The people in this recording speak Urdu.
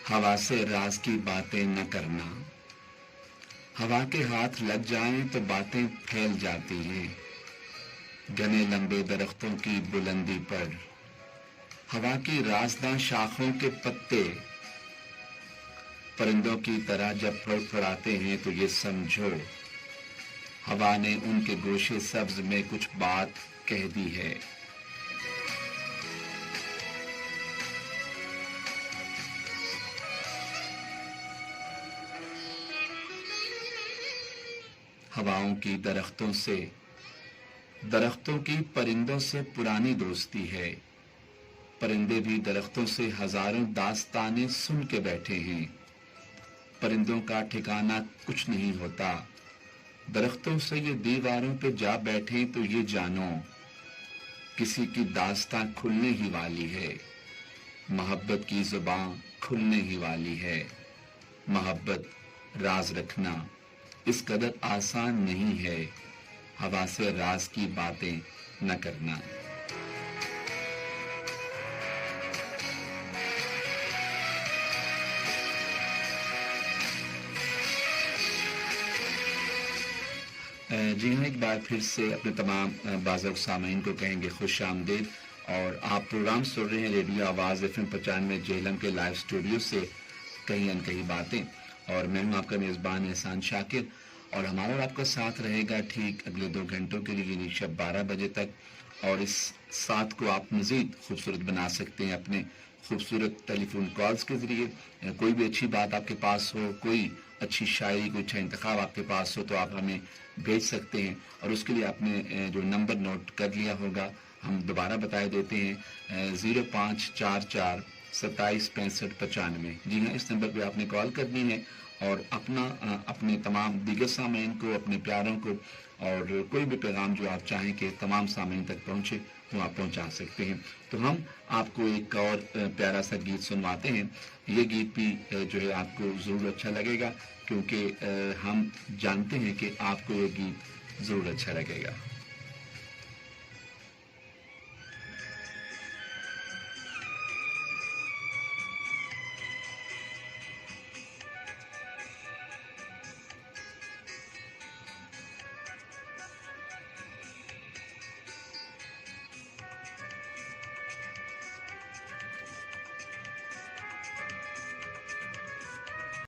ہوا سے راز کی باتیں نہ کرنا، ہوا کے ہاتھ لگ جائیں تو باتیں پھیل جاتی ہیں، گھنے لمبے درختوں کی بلندی پر ہوا کی رازداں شاخوں کے پتے پرندوں کی طرح جب پھڑپھڑاتے ہیں تو یہ سمجھو ہوا نے ان کے گوشے سبز میں کچھ بات کہہ دی ہے۔ ہواؤں کی درختوں کی پرندوں سے پرانی دوستی ہے، پرندے بھی درختوں سے ہزاروں داستانیں سن کے بیٹھے ہیں، پرندوں کا ٹھکانہ کچھ نہیں ہوتا، درختوں سے یہ دیواروں پہ جا بیٹھیں تو یہ جانو کسی کی داستاں کھلنے ہی والی ہے، محبت کی زبان کھلنے ہی والی ہے، محبت راز رکھنا اس قدر آسان نہیں ہے، ہوا سے راز کی باتیں نہ کرنا۔ جی ہاں، ایک بار پھر سے اپنے تمام بازرگ سامعین کو کہیں گے خوش آمدید، اور آپ پروگرام سن رہے ہیں ریڈیو آواز FM 95 جہلم کے لائیو اسٹوڈیو سے کہیں ان کہیں باتیں، اور میں ہوں آپ کا میزبان احسان شاکر، اور ہمارا اور آپ کا ساتھ رہے گا ٹھیک اگلے 2 گھنٹوں کے لیے، یعنی شب 12 بجے تک، اور اس ساتھ کو آپ مزید خوبصورت بنا سکتے ہیں اپنے خوبصورت ٹیلی فون کالز کے ذریعے۔ کوئی بھی اچھی بات آپ کے پاس ہو، کوئی اچھی شاعری، کوئی اچھا انتخاب آپ کے پاس ہو تو آپ ہمیں بھیج سکتے ہیں، اور اس کے لیے آپ نے جو نمبر نوٹ کر لیا ہوگا ہم دوبارہ بتائے دیتے ہیں، 0544 27 65 95۔ جی ہاں، اس نمبر پہ آپ نے کال کرنی ہے، اور اپنے تمام دیگر سامعین کو، اپنے پیاروں کو، اور کوئی بھی پیغام جو آپ چاہیں کہ تمام سامعین تک پہنچے تو آپ پہنچا سکتے ہیں۔ تو ہم آپ کو ایک اور پیارا سا گیت سنواتے ہیں، یہ گیت بھی جو ہے آپ کو ضرور اچھا لگے گا، کیونکہ ہم جانتے ہیں کہ آپ کو یہ گیت ضرور اچھا لگے گا۔